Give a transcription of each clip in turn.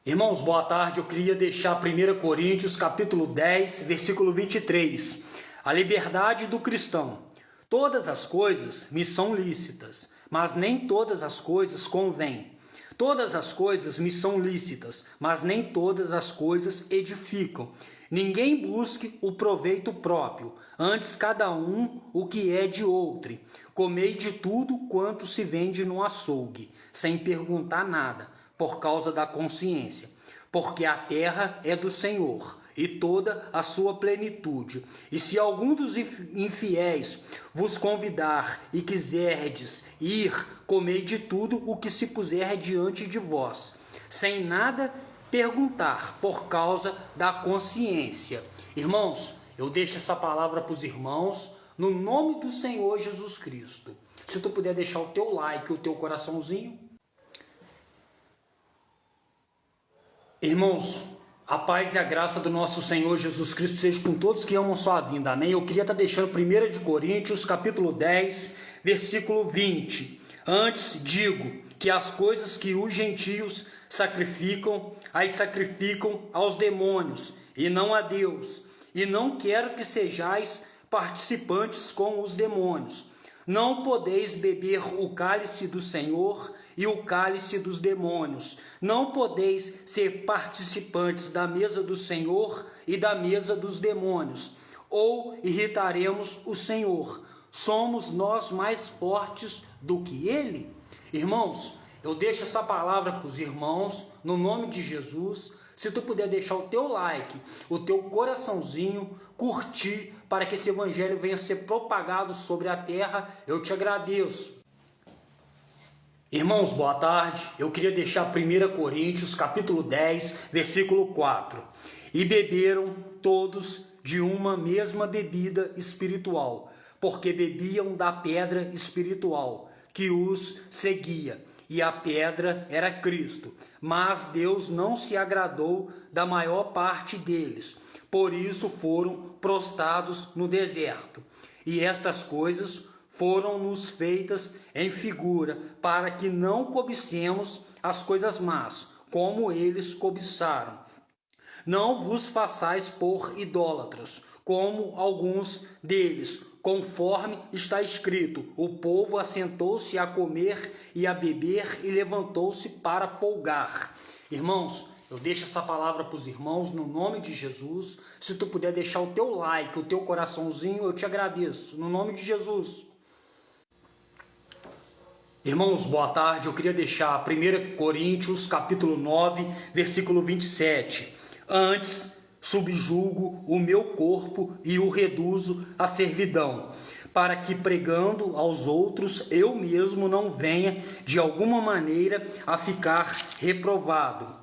Irmãos, boa tarde. Eu queria deixar 1 Coríntios, capítulo 10, versículo 23. A liberdade do cristão. Todas as coisas me são lícitas, mas nem todas as coisas convêm. Todas as coisas me são lícitas, mas nem todas as coisas edificam. Ninguém busque o proveito próprio, antes cada um o que é de outrem. Comei de tudo quanto se vende no açougue, sem perguntar nada, por causa da consciência. Porque a terra é do Senhor, e toda a sua plenitude. E se algum dos infiéis vos convidar e quiserdes ir, comei de tudo o que se puser diante de vós, sem nada perguntar, por causa da consciência. Irmãos, eu deixo essa palavra para os irmãos, no nome do Senhor Jesus Cristo. Se tu puder deixar o teu like, o teu coraçãozinho. Irmãos, a paz e a graça do nosso Senhor Jesus Cristo seja com todos que amam sua vinda, amém? Eu queria estar deixando 1 Coríntios, capítulo 10, versículo 20. Antes digo que as coisas que os gentios sacrificam, as sacrificam aos demônios, e não a Deus. E não quero que sejais participantes com os demônios. Não podeis beber o cálice do Senhor e o cálice dos demônios. Não podeis ser participantes da mesa do Senhor e da mesa dos demônios. Ou irritaremos o Senhor. Somos nós mais fortes do que Ele? Irmãos, eu deixo essa palavra para os irmãos, no nome de Jesus. Se tu puder deixar o teu like, o teu coraçãozinho, curtir, para que esse evangelho venha ser propagado sobre a terra, eu te agradeço. Irmãos, boa tarde. Eu queria deixar 1 Coríntios, capítulo 10, versículo 4. E beberam todos de uma mesma bebida espiritual, porque bebiam da pedra espiritual que os seguia, e a pedra era Cristo. Mas Deus não se agradou da maior parte deles, por isso foram prostrados no deserto. E estas coisas foram-nos feitas em figura, para que não cobicemos as coisas más, como eles cobiçaram. Não vos façais por idólatras, como alguns deles, conforme está escrito: o povo assentou-se a comer e a beber e levantou-se para folgar. Irmãos, eu deixo essa palavra para os irmãos no nome de Jesus. Se tu puder deixar o teu like, o teu coraçãozinho, eu te agradeço, no nome de Jesus. Irmãos, boa tarde. Eu queria deixar 1 Coríntios, capítulo 9, versículo 27. Antes, subjugo o meu corpo e o reduzo à servidão, para que pregando aos outros, eu mesmo não venha de alguma maneira a ficar reprovado.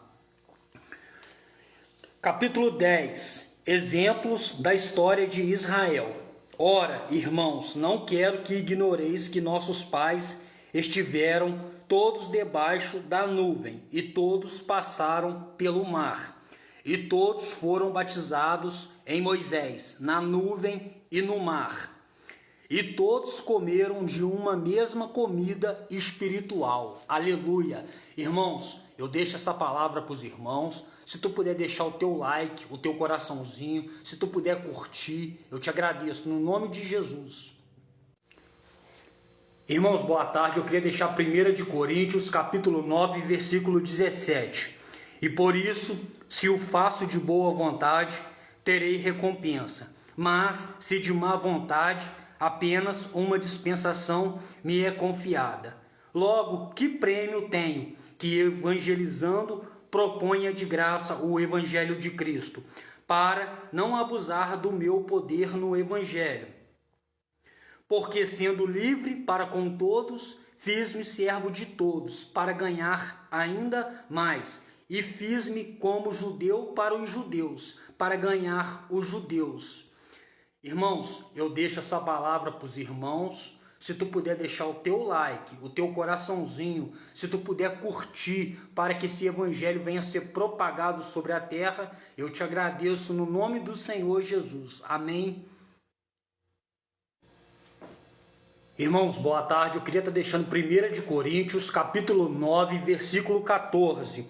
Capítulo 10. Exemplos da história de Israel. Ora, irmãos, não quero que ignoreis que nossos pais estiveram todos debaixo da nuvem, e todos passaram pelo mar. E todos foram batizados em Moisés, na nuvem e no mar. E todos comeram de uma mesma comida espiritual. Aleluia! Irmãos, eu deixo essa palavra para os irmãos. Se tu puder deixar o teu like, o teu coraçãozinho, se tu puder curtir, eu te agradeço, no nome de Jesus. Irmãos, boa tarde. Eu queria deixar 1 Coríntios, capítulo 9, versículo 17. E por isso, se o faço de boa vontade, terei recompensa. Mas, se de má vontade, apenas uma dispensação me é confiada. Logo, que prêmio tenho que, evangelizando, proponha de graça o evangelho de Cristo, para não abusar do meu poder no evangelho? Porque, sendo livre para com todos, fiz-me servo de todos, para ganhar ainda mais. E fiz-me como judeu para os judeus, para ganhar os judeus. Irmãos, eu deixo essa palavra para os irmãos. Se tu puder deixar o teu like, o teu coraçãozinho, se tu puder curtir, para que esse evangelho venha a ser propagado sobre a terra, eu te agradeço no nome do Senhor Jesus. Amém. Irmãos, boa tarde. Eu queria estar deixando 1 Coríntios, capítulo 9, versículo 14.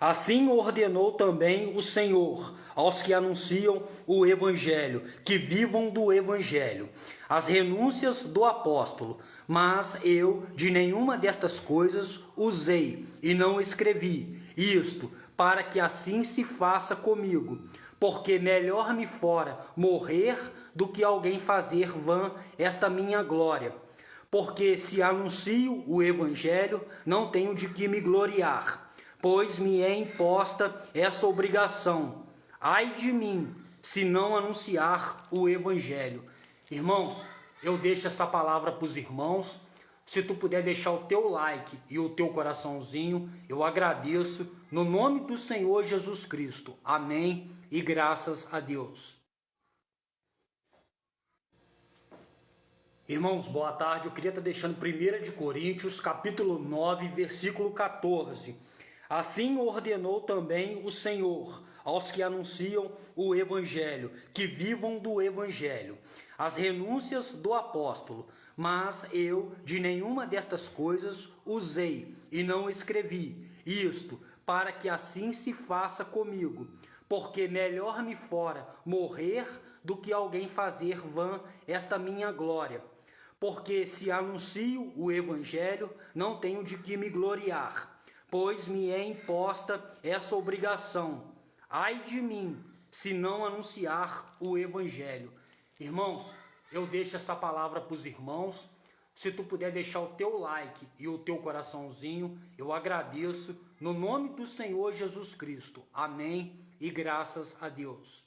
Assim ordenou também o Senhor aos que anunciam o Evangelho, que vivam do Evangelho, as renúncias do apóstolo. Mas eu de nenhuma destas coisas usei e não escrevi, isto para que assim se faça comigo, porque melhor me fora morrer do que alguém fazer vã esta minha glória. Porque se anuncio o Evangelho, não tenho de que me gloriar, pois me é imposta essa obrigação. Ai de mim, se não anunciar o Evangelho. Irmãos, eu deixo essa palavra para os irmãos. Se tu puder deixar o teu like e o teu coraçãozinho, eu agradeço, no nome do Senhor Jesus Cristo. Amém e graças a Deus. Irmãos, boa tarde. Eu queria estar deixando 1 de Coríntios, capítulo 9, versículo 14. Assim ordenou também o Senhor aos que anunciam o Evangelho, que vivam do Evangelho, as renúncias do apóstolo. Mas eu de nenhuma destas coisas usei e não escrevi, isto para que assim se faça comigo, porque melhor me fora morrer do que alguém fazer vã esta minha glória. Porque se anuncio o Evangelho, não tenho de que me gloriar, pois me é imposta essa obrigação. Ai de mim, se não anunciar o Evangelho. Irmãos, eu deixo essa palavra para os irmãos. Se tu puder deixar o teu like e o teu coraçãozinho, eu agradeço, no nome do Senhor Jesus Cristo. Amém e graças a Deus.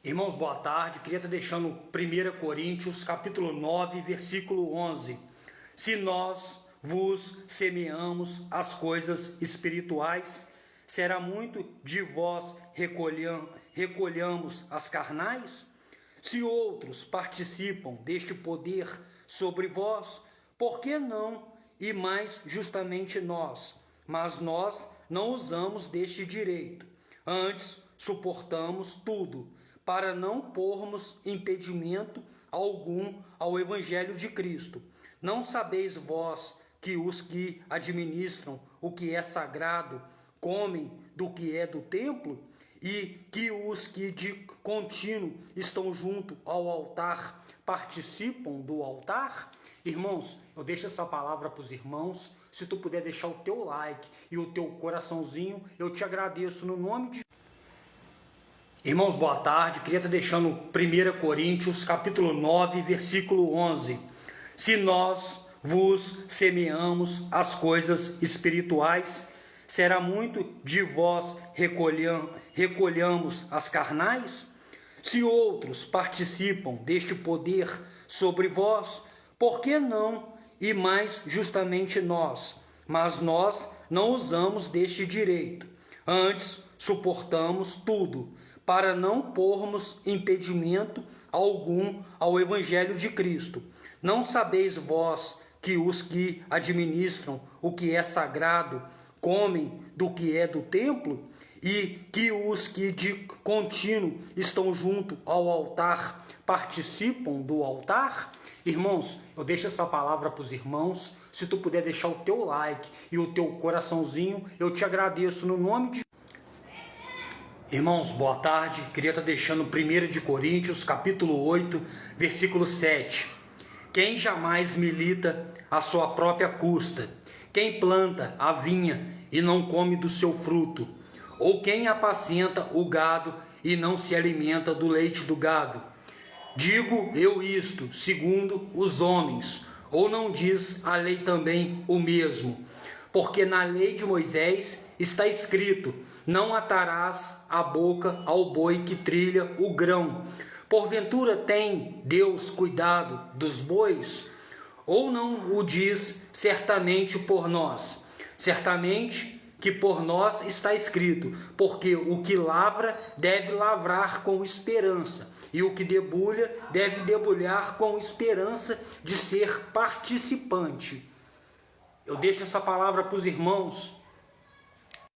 Irmãos, boa tarde. Queria estar deixando 1 Coríntios, capítulo 9, versículo 11. Se nós vos semeamos as coisas espirituais, será muito de vós recolhamos as carnais? Se outros participam deste poder sobre vós, por que não e mais justamente nós? Mas nós não usamos deste direito. Antes, suportamos tudo, para não pormos impedimento algum ao Evangelho de Cristo. Não sabeis vós que os que administram o que é sagrado comem do que é do templo? E que os que de contínuo estão junto ao altar participam do altar? Irmãos, eu deixo essa palavra para os irmãos. Se tu puder deixar o teu like e o teu coraçãozinho, eu te agradeço no nome de... Irmãos, boa tarde. Queria estar deixando 1 Coríntios, capítulo 9, versículo 11. Se nós vos semeamos as coisas espirituais, será muito de vós recolhamos as carnais? Se outros participam deste poder sobre vós, por que não e mais justamente nós? Mas nós não usamos deste direito. Antes, suportamos tudo, para não pormos impedimento algum ao Evangelho de Cristo. Não sabeis vós que os que administram o que é sagrado comem do que é do templo? E que os que de contínuo estão junto ao altar participam do altar? Irmãos, eu deixo essa palavra para os irmãos. Se tu puder deixar o teu like e o teu coraçãozinho, eu te agradeço no nome de... Irmãos, boa tarde. Queria estar deixando 1 de Coríntios, capítulo 8, versículo 7. Quem jamais milita à sua própria custa? Quem planta a vinha e não come do seu fruto? Ou quem apacenta o gado e não se alimenta do leite do gado? Digo eu isto, segundo os homens, ou não diz a lei também o mesmo? Porque na lei de Moisés está escrito: não atarás a boca ao boi que trilha o grão. Porventura tem Deus cuidado dos bois? Ou não o diz certamente por nós? Certamente que por nós está escrito: porque o que lavra deve lavrar com esperança, e o que debulha deve debulhar com esperança de ser participante. Eu deixo essa palavra para os irmãos.